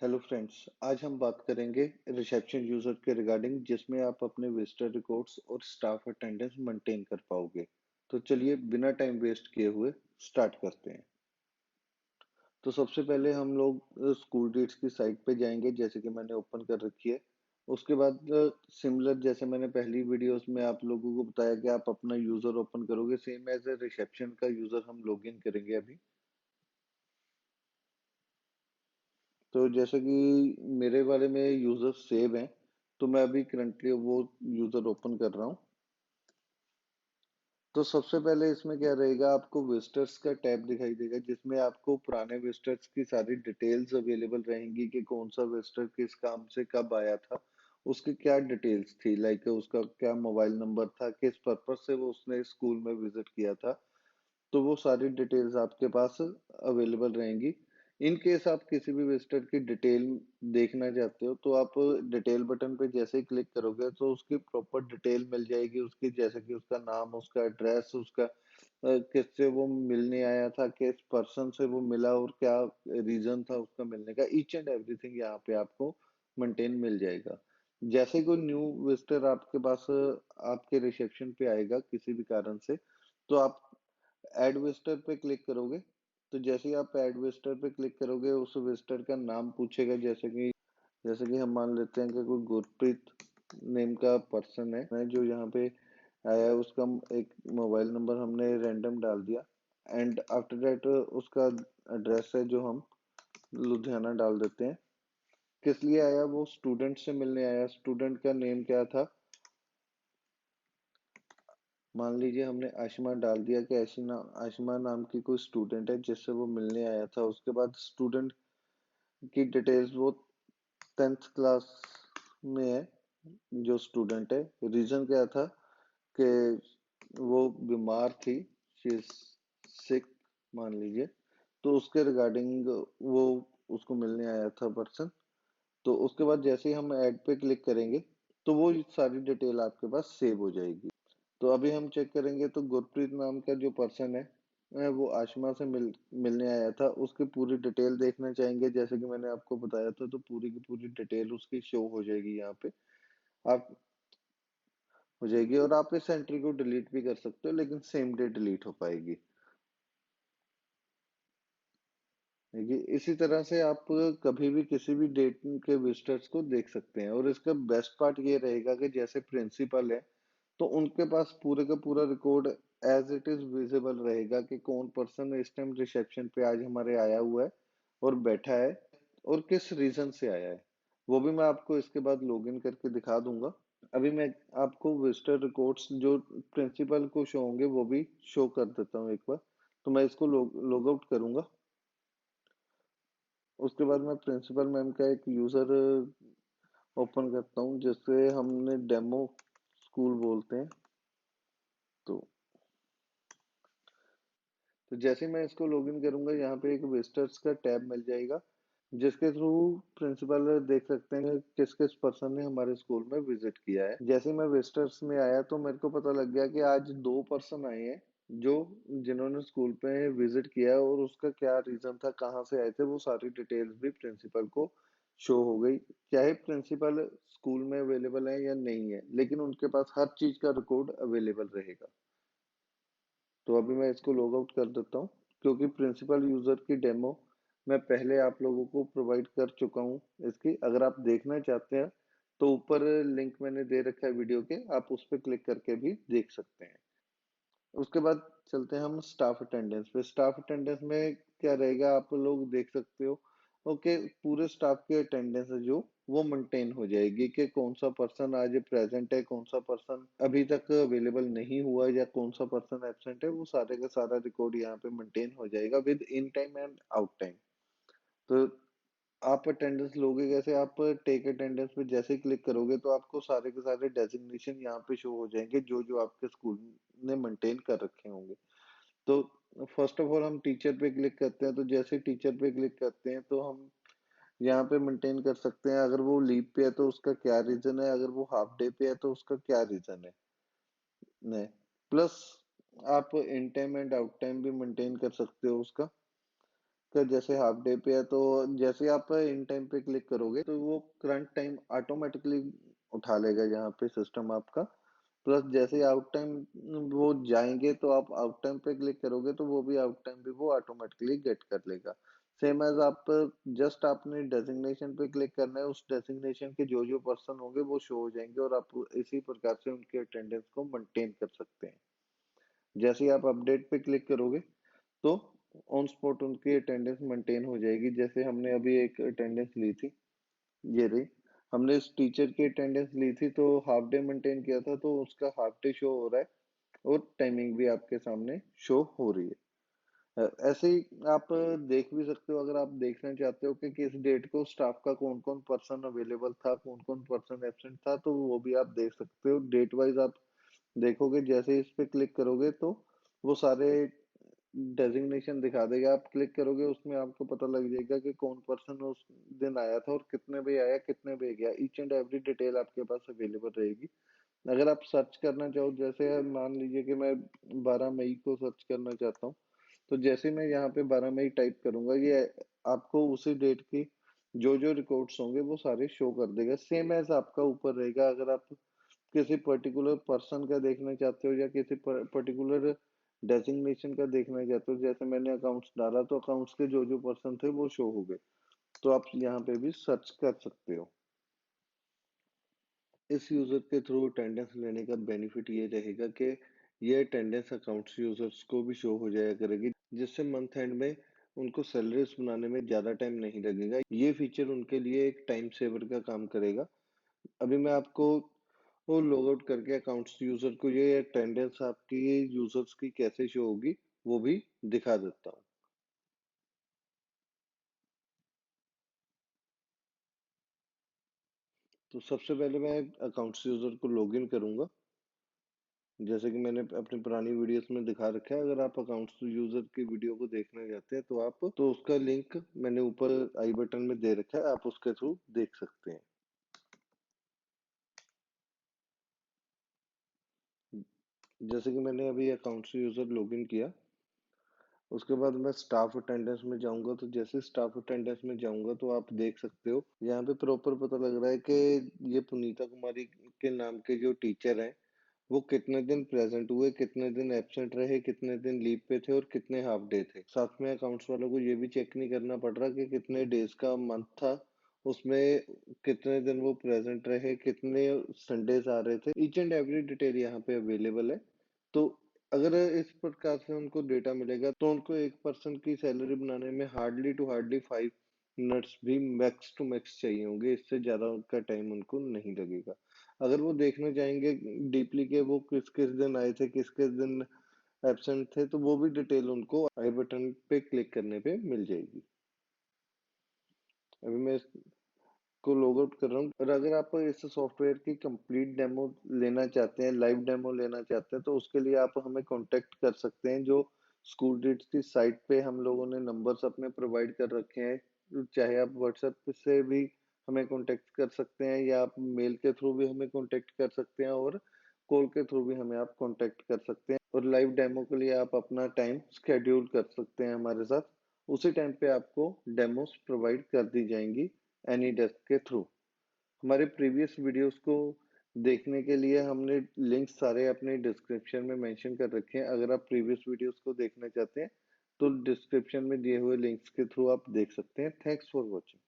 Hello friends, आज हम बात करेंगे रिसेप्शन यूजर के रिगार्डिंग जिसमें आप अपने विजिटर रिकॉर्ड्स और स्टाफ अटेंडेंस मेंटेन कर पाओगे। तो चलिए बिना टाइम वेस्ट किए हुए स्टार्ट करते हैं। तो सबसे पहले हम लोग स्कूल डेट्स की साइट पे जाएंगे जैसे कि मैंने ओपन कर रखी है। उसके बाद सिमिलर जैसे मैंने पहली वीडियोस में आप लोगों को बताया कि आप अपना यूजर ओपन करोगे, सेम एज ए रिसेप्शन का यूजर हम लॉगिन करेंगे अभी। तो जैसे कि मेरे वाले में यूजर सेव हैं, तो मैं अभी करंटली वो यूजर ओपन कर रहा हूँ। तो सबसे पहले इसमें क्या रहेगा, आपको विजिटर्स का टैब दिखाई देगा जिसमें आपको पुराने विजिटर्स की सारी डिटेल्स अवेलेबल रहेंगी कि कौन सा विजिटर किस काम से कब आया था, उसकी क्या डिटेल्स थी, लाइक उसका क्या मोबाइल नंबर था, किस पर्पज से वो उसने स्कूल में विजिट किया था। तो वो सारी डिटेल्स आपके पास अवेलेबल रहेंगी। इन केस आप किसी भी विजिटर की डिटेल देखना चाहते हो तो आप डिटेल बटन पे जैसे ही क्लिक करोगे तो उसकी प्रॉपर डिटेल मिल जाएगी, उसकी जैसे कि उसका नाम, उसका एड्रेस, उसका किससे वो मिलने आया था, किस पर्सन से वो मिला और क्या रीजन था उसका मिलने का, ईच एंड एवरीथिंग यहाँ पे आपको मेंटेन मिल जाएगा। जैसे ही कोई न्यू विजिटर आपके पास आपके रिसेप्शन पे आएगा किसी भी कारण से, तो आप एड विजिटर पे क्लिक करोगे। तो जैसे ही आप एड विजिटर पे क्लिक करोगे उस विजिटर का नाम पूछेगा, जैसे कि हम मान लेते हैं कि कोई गुरप्रीत नेम का पर्सन है जो यहाँ पे आया है, उसका एक मोबाइल नंबर हमने रैंडम डाल दिया। एंड आफ्टर दैट उसका एड्रेस है जो हम लुधियाना डाल देते हैं। किस लिए आया, वो स्टूडेंट से मिलने आया। स्टूडेंट का नेम क्या था, मान लीजिए हमने आशिमा डाल दिया कि आशिमा नाम की कोई स्टूडेंट है जिससे वो मिलने आया था। उसके बाद स्टूडेंट की डिटेल्स, वो 10th क्लास में है जो स्टूडेंट है। रीजन क्या था कि वो बीमार थी, शी इज सिक मान लीजिए। तो उसके रिगार्डिंग वो उसको मिलने आया था पर्सन। तो उसके बाद जैसे ही हम ऐड पे क्लिक करेंगे तो वो सारी डिटेल आपके पास सेव हो जाएगी। तो अभी हम चेक करेंगे तो गुरप्रीत नाम का जो पर्सन है वो आशमा से मिलने आया था, उसकी पूरी डिटेल देखना चाहेंगे जैसे कि मैंने आपको बताया था। तो पूरी की पूरी डिटेल उसकी शो हो जाएगी यहाँ पे, आप हो जाएगी। और आप इस एंट्री को डिलीट भी कर सकते हो लेकिन सेम डे डिलीट हो पाएगी। देखिए इसी तरह से आप कभी भी किसी भी डेट के विजिटर्स को देख सकते हैं। और इसका बेस्ट पार्ट ये रहेगा कि जैसे प्रिंसिपल है तो उनके पास पूरे का पूरा record as it is visible रहेगा कि कौन पर्सन इस टाइम रिसेप्शन पे आज हमारे आया हुआ है और बैठा है और किस रीजन से आया है। वो भी मैं आपको इसके बाद लॉगिन करके दिखा दूंगा। अभी मैं आपको विजिटर रिकॉर्ड्स जो प्रिंसिपल को शो होंगे वो भी शो कर देता हूँ एक बार। तो मैं इसको लॉग आउट करूंगा। उसके बाद मैं प्रिंसिपल मैम का एक यूजर ओपन करता हूँ जिससे हमने डेमो स्कूल बोलते हैं। तो तो जैसे ही मैं इसको लॉगिन करूंगा यहाँ पे एक विजिटर्स का टैब मिल जाएगा जिसके थ्रू प्रिंसिपल देख सकते हैं कि किस किस पर्सन ने हमारे स्कूल में विजिट किया है। जैसे ही मैं विजिटर्स में आया तो मेरे को पता लग गया कि आज दो पर्सन आए हैं जो जिन्होंने स्कूल पे विजिट किया है, और उसका क्या रीजन था, कहाँ से आए थे, वो सारी डिटेल्स भी प्रिंसिपल को शो हो गई। चाहे प्रिंसिपल स्कूल में अवेलेबल है या नहीं है, लेकिन उनके पास हर चीज का रिकॉर्ड अवेलेबल रहेगा। तो अभी मैं इसको लॉग आउट कर देता हूँ क्योंकि प्रिंसिपल यूजर की डेमो मैं पहले आप लोगों को प्रोवाइड कर चुका हूँ। इसकी अगर आप देखना चाहते हैं तो ऊपर लिंक मैंने दे रखा है वीडियो के, आप उस पर क्लिक करके भी देख सकते हैं। उसके बाद चलते हैं हम स्टाफ अटेंडेंस पे। स्टाफ अटेंडेंस में क्या रहेगा, आप लोग देख सकते हो। ओके, पूरे स्टाफ की अटेंडेंस है जो वो मेंटेन हो जाएगी कि कौन सा पर्सन आज प्रेजेंट है, कौन सा पर्सन अभी तक अवेलेबल नहीं हुआ या कौन सा पर्सन एब्सेंट है। वो सारे का सारा रिकॉर्ड यहाँ पे मेंटेन हो जाएगा with in time and out time. तो आप अटेंडेंस लोगे कैसे, आप टेक अटेंडेंस पे जैसे ही क्लिक करोगे तो आपको सारे के सारे डेजिग्नेशन यहाँ पे शो हो जाएंगे जो जो आपके स्कूल ने मेंटेन कर रखे होंगे। तो फर्स्ट ऑफ ऑल हम टीचर पे क्लिक करते हैं। तो जैसे टीचर पे क्लिक करते हैं तो हम यहाँ पे मेंटेन कर सकते हैं अगर वो लीव पे है तो उसका क्या रीजन है, अगर वो हाफ डे पे है तो उसका क्या रीजन है। नहीं, प्लस आप in time and out time भी मेंटेन कर सकते हो उसका। का जैसे हाफ डे पे है तो जैसे आप इन टाइम पे क्लिक करोगे तो वो करंट टाइम ऑटोमेटिकली उठा लेगा यहाँ पे सिस्टम आपका। प्लस जैसे ही आउट टाइम वो जाएंगे तो आप आउट टाइम पे क्लिक करोगे तो वो भी आउट टाइम भी वो ऑटोमेटिकली गेट कर लेगा। सेम एज आप जस्ट आपने डेजिग्नेशन पे क्लिक करना है, उस डेजिग्नेशन के जो जो पर्सन होंगे वो शो हो जाएंगे और आप इसी प्रकार से उनके अटेंडेंस को मेंटेन कर सकते हैं। जैसे ही आप अपडेट पे क्लिक करोगे तो ऑन स्पॉट उनकी अटेंडेंस मेंटेन हो जाएगी। जैसे हमने अभी एक अटेंडेंस ली थी, ये रही। हमने इस टीचर की अटेंडेंस ली थी तो हाफ डे मेंटेन किया था तो उसका हाफ डे शो हो रहा है और टाइमिंग भी आपके सामने शो हो रही है। ऐसे ही आप देख भी सकते हो, अगर आप देखना चाहते हो कि किस डेट को स्टाफ का कौन कौन पर्सन अवेलेबल था, कौन कौन पर्सन एब्सेंट था, तो वो भी आप देख सकते हो डेट वाइज। आप देखोगे जैसे ही इस पे क्लिक करोगे तो वो सारे डेजिग्नेशन दिखा देगा। आप क्लिक करोगे उसमें आपको पता लग जाएगा कि कौन पर्सन उस दिन आया था और कितने बजे आया, कितने बजे गया। ईच एंड एवरी डिटेल आपके पास अवेलेबल रहेगी। अगर आप सर्च करना चाहो, जैसे मान लीजिए कि मैं 12 मई को सर्च करना चाहता हूँ, तो जैसे मैं यहाँ पे 12 मई टाइप करूंगा, ये आपको उसी डेट की जो जो रिकॉर्ड्स होंगे वो सारे शो कर देगा। सेम एज आपका ऊपर रहेगा। अगर आप किसी पर्टिकुलर पर्सन का देखना चाहते हो या किसी पर्टिकुलर डेजिग्नेशन का देखना चाहते हो, जैसे मैंने अकाउंट्स डाला तो अकाउंट्स के जो जो पर्सन थे वो शो हो गए। तो आप यहाँ पे भी सर्च कर सकते हो। इस यूजर के थ्रू अटेंडेंस लेने का बेनिफिट ये रहेगा कि ये अटेंडेंस अकाउंट्स यूजर्स को भी शो हो जाया करेगी, जिससे मंथ एंड में उनको सैलरीज बनाने में ज्यादा टाइम नहीं लगेगा। ये फीचर उनके लिए एक टाइम सेवर का काम करेगा। अभी मैं आपको वो लॉग आउट करके अकाउंट्स यूजर को ये अटेंडेंस आपकी यूजर्स की कैसे शो होगी वो भी दिखा देता हूँ। तो सबसे पहले मैं अकाउंट्स यूजर को लॉगिन करूंगा, जैसे कि मैंने अपनी पुरानी वीडियोस में दिखा रखा है। अगर आप अकाउंट्स यूजर की वीडियो को देखने जाते हैं तो आप तो उसका लिंक मैंने ऊपर आई बटन में दे रखा है, आप उसके थ्रू देख सकते हैं। जैसे कि मैंने अभी अकाउंट्स यूजर लॉगिन किया, उसके बाद मैं स्टाफ अटेंडेंस में जाऊंगा। तो जैसे स्टाफ अटेंडेंस में जाऊंगा तो आप देख सकते हो यहाँ पे प्रॉपर पता लग रहा है कि ये पुनीता कुमारी के नाम के जो टीचर हैं वो कितने दिन प्रेजेंट हुए, कितने दिन एब्सेंट रहे, कितने दिन लीव पे थे और कितने हाफ डे थे। साथ में अकाउंट्स वालों को ये भी चेक नहीं करना पड़ रहा कि कितने डेज का मंथ था, उसमें कितने दिन वो प्रेजेंट रहे, कितने संडेज आ रहे थे। ईच एंड एवरी डिटेल यहाँ पे अवेलेबल है। तो अगर इस प्रकार से उनको डेटा मिलेगा तो उनको एक पर्सन की सैलरी बनाने में हार्डली टू हार्डली 5 मिनट्स भी मैक्स टू मैक्स चाहिए होंगे। इससे ज्यादा उनका टाइम उनको नहीं लगेगा। अगर वो देखना चाहेंगे डीपली के वो किस किस दिन आए थे, किस किस दिन एब्सेंट थे, तो वो भी डिटेल उनको आई बटन पे क्लिक करने पे मिल जाएगी। अभी मैं को लॉग आउट कर रहा हूँ। और अगर आप इस सॉफ्टवेयर की कंप्लीट डेमो लेना चाहते हैं, लाइव डेमो लेना चाहते हैं, तो उसके लिए आप हमें कांटेक्ट कर सकते हैं। जो स्कूल डिट्स की साइट पे हम लोगों ने नंबर्स अपने प्रोवाइड कर रखे हैं। चाहे आप व्हाट्सएप से भी हमें कांटेक्ट कर सकते हैं या आप मेल के थ्रू भी हमें कांटेक्ट कर सकते हैं और कॉल के थ्रू भी हमें आप कांटेक्ट कर सकते हैं। और लाइव डेमो के लिए आप अपना टाइम स्केड्यूल कर सकते हैं हमारे साथ। उसी टाइम पे आपको डेमोस प्रोवाइड कर दी जाएंगी एनी डेस्क के थ्रू। हमारे प्रीवियस वीडियोस को देखने के लिए हमने लिंक्स सारे अपने डिस्क्रिप्शन में मेंशन कर रखे हैं। अगर आप प्रीवियस वीडियोस को देखना चाहते हैं तो डिस्क्रिप्शन में दिए हुए लिंक्स के थ्रू आप देख सकते हैं। Thanks for watching.